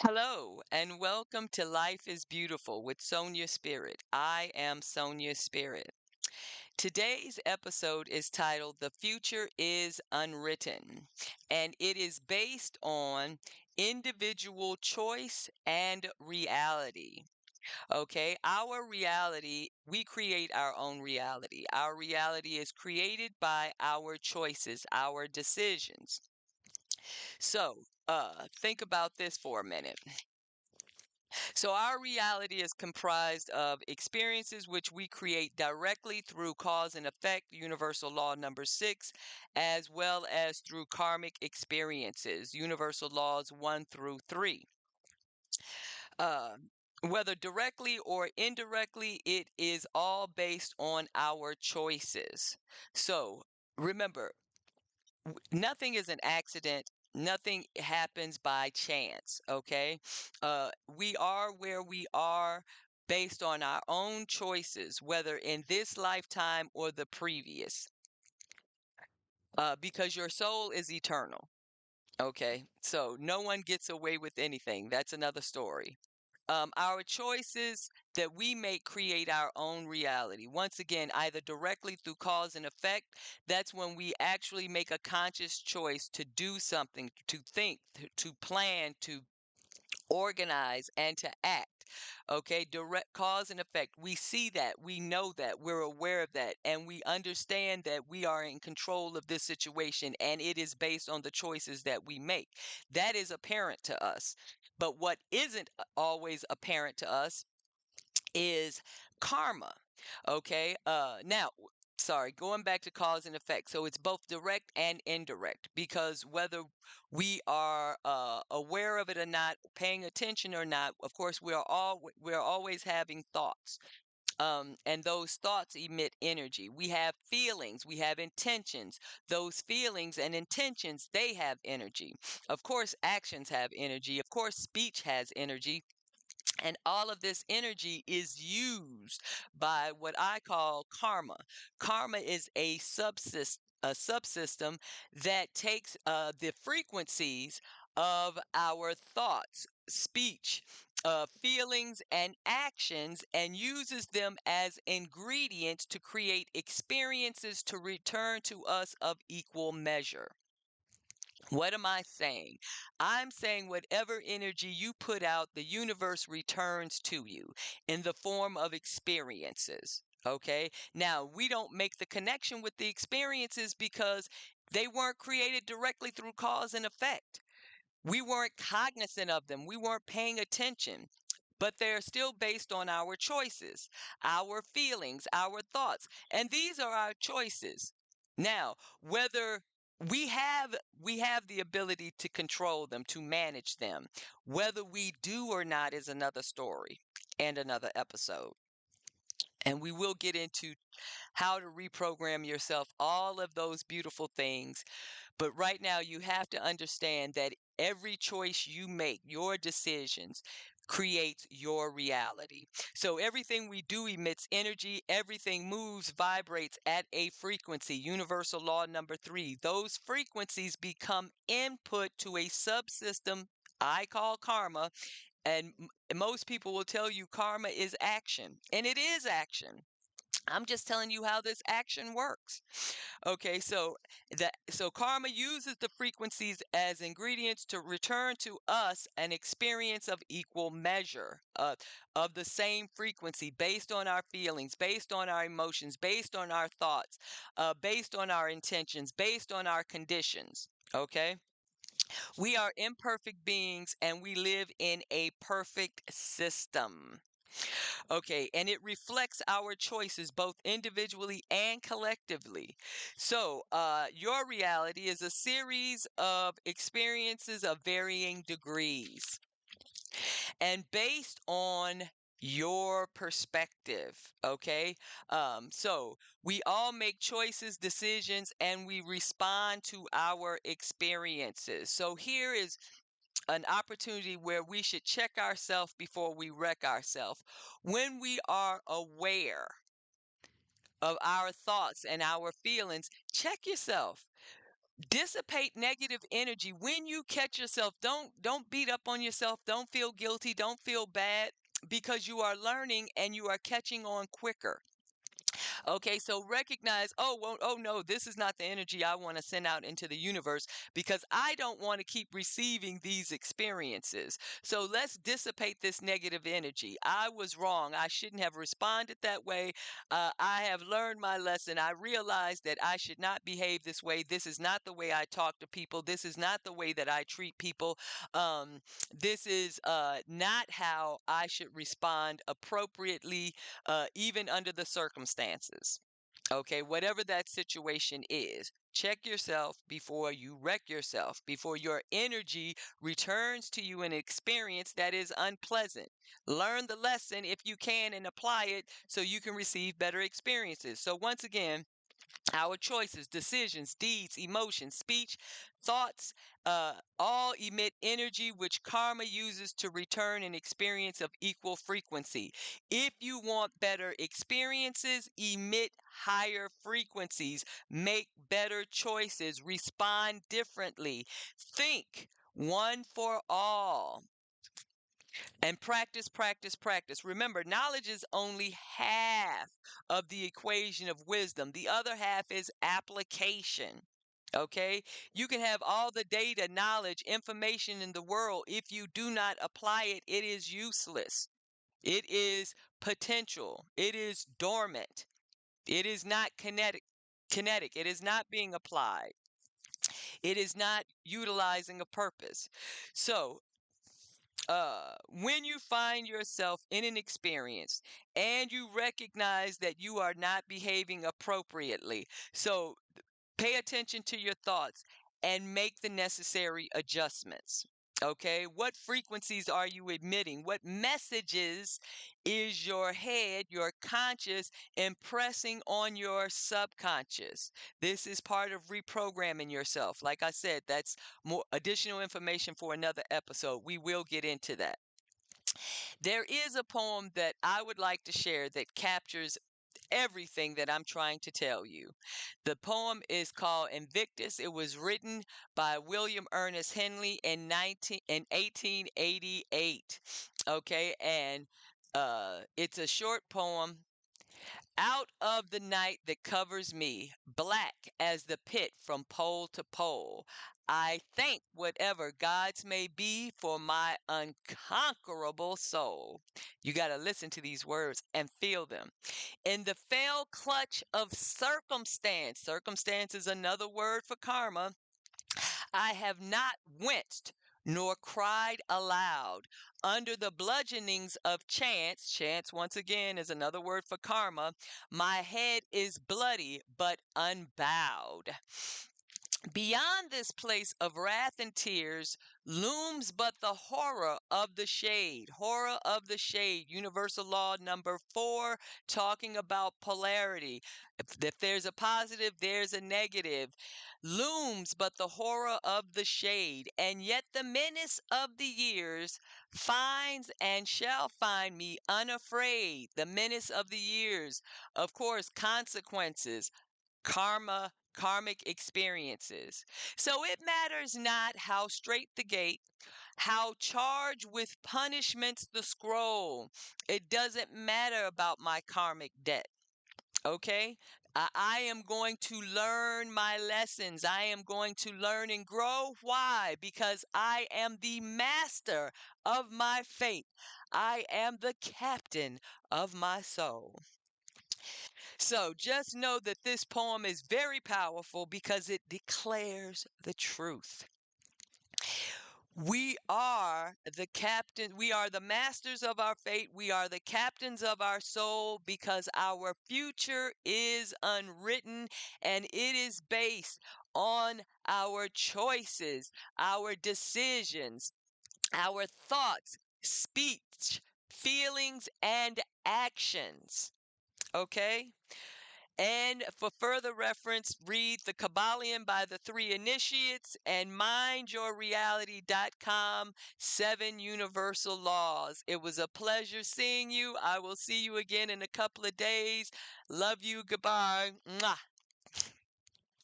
Hello, and welcome to Life is Beautiful with Sonia Spirit. I am Sonia Spirit. Today's episode is titled The Future is Unwritten, and it is based on individual choice and reality. Okay, our reality, we create our own reality. Our reality is created by our choices, our decisions. Think about this for a minute. So, our reality is comprised of experiences which we create directly through cause and effect, universal law number 6, as well as through karmic experiences, universal laws 1 through 3. Uh, Whether directly or indirectly, it is all based on our choices. So, remember, nothing is an accident. Nothing happens by chance. Okay. We are where we are based on our own choices, whether in this lifetime or the previous, because your soul is eternal. Okay. So no one gets away with anything. That's another story. Our choices that we make create our own reality. Once again, either directly through cause and effect, that's when we actually make a conscious choice to do something, to think, to plan, to organize, and to act. Okay, direct cause and effect. We see that, we know that, we're aware of that, and we understand that we are in control of this situation and it is based on the choices that we make. That is apparent to us. But what isn't always apparent to us is karma. Okay. Sorry, going back to cause and effect. So it's both direct and indirect because whether we are aware of it or not, paying attention or not, of course, we're always having thoughts. And those thoughts emit energy. We have feelings, we have intentions. Those feelings and intentions, they have energy. Of course, actions have energy. Of course, speech has energy. And all of this energy is used by what I call karma. Karma is a subsystem that takes the frequencies of our thoughts, speech, feelings, and actions and uses them as ingredients to create experiences to return to us of equal measure. What am I saying? I'm saying whatever energy you put out, the universe returns to you in the form of experiences. Okay. Now, we don't make the connection with the experiences because they weren't created directly through cause and effect. We weren't cognizant of them, we weren't paying attention. But they're still based on our choices, our feelings, our thoughts. And these are our choices. Now, whether we have the ability to control them, to manage them. Whether we do or not is another story and another episode. And we will get into how to reprogram yourself, all of those beautiful things. But right now, you have to understand that every choice you make, your decisions, creates your reality. So everything we do emits energy, everything moves, vibrates at a frequency. Universal law number 3. Those frequencies become input to a subsystem I call karma. And most people will tell you karma is action, and it is action. I'm just telling you how this action works. Okay, so karma uses the frequencies as ingredients to return to us an experience of equal measure, of the same frequency, based on our feelings, based on our emotions, based on our thoughts, based on our intentions, based on our conditions. Okay, we are imperfect beings and we live in a perfect system. Okay, and it reflects our choices both individually and collectively. Your reality is a series of experiences of varying degrees and based on your perspective. Okay, we all make choices, decisions, and we respond to our experiences. So, here is an opportunity where we should check ourselves before we wreck ourselves. When we are aware of our thoughts and our feelings, check yourself. Dissipate negative energy when you catch yourself. Don't beat up on yourself. Don't feel guilty. Don't feel bad, because you are learning and you are catching on quicker. Okay, so recognize, oh, well, oh no, this is not the energy I want to send out into the universe, because I don't want to keep receiving these experiences. So let's dissipate this negative energy. I was wrong. I shouldn't have responded that way. I have learned my lesson. I realized that I should not behave this way. This is not the way I talk to people. This is not the way that I treat people. Um, this is not how I should respond appropriately, even under the circumstances. Okay, whatever that situation is, check yourself before you wreck yourself, before your energy returns to you an experience that is unpleasant. Learn the lesson if you can and apply it so you can receive better experiences. So, once again, our choices, decisions, deeds, emotions, speech, thoughts, all emit energy which karma uses to return an experience of equal frequency. If you want better experiences, emit higher frequencies, make better choices, respond differently, think one for all. And practice, practice, practice. Remember, knowledge is only half of the equation of wisdom. The other half is application. Okay? You can have all the data, knowledge, information in the world. If you do not apply it, it is useless. It is potential. It is dormant. It is not kinetic. Kinetic. It is not being applied. It is not utilizing a purpose. So, when you find yourself in an experience and you recognize that you are not behaving appropriately, so pay attention to your thoughts and make the necessary adjustments. Okay, what frequencies are you emitting? What messages is your head, your conscious, impressing on your subconscious? This is part of reprogramming yourself. Like I said, that's more additional information for another episode. We will get into that. There is a poem that I would like to share that captures everything that I'm trying to tell you. The poem is called Invictus. It was written by William Ernest Henley in 1888. Okay, and it's a short poem. Out of the night that covers me, black as the pit from pole to pole, I thank whatever gods may be for my unconquerable soul. You got to listen to these words and feel them. In the fell clutch of circumstance, circumstance is another word for karma, I have not winced nor cried aloud. Under the bludgeonings of chance, chance once again is another word for karma, my head is bloody but unbowed. Beyond this place of wrath and tears looms but the horror of the shade. Horror of the shade. Universal law number 4, talking about polarity. If there's a positive, there's a negative. Looms but the horror of the shade. And yet the menace of the years finds and shall find me unafraid. The menace of the years. Of course, consequences, karma, karmic experiences. So it matters not how straight the gate, how charged with punishments the scroll. It doesn't matter about my karmic debt. Okay? I am going to learn my lessons. I am going to learn and grow. Why? Because I am the master of my fate. I am the captain of my soul. So just know that this poem is very powerful because it declares the truth. We are the captain, we are the masters of our fate, we are the captains of our soul because our future is unwritten and it is based on our choices, our decisions, our thoughts, speech, feelings, and actions. Okay? And for further reference, read The Kabbalion by the Three Initiates and mindyourreality.com, 7 Universal Laws. It was a pleasure seeing you. I will see you again in a couple of days. Love you. Goodbye. Mwah.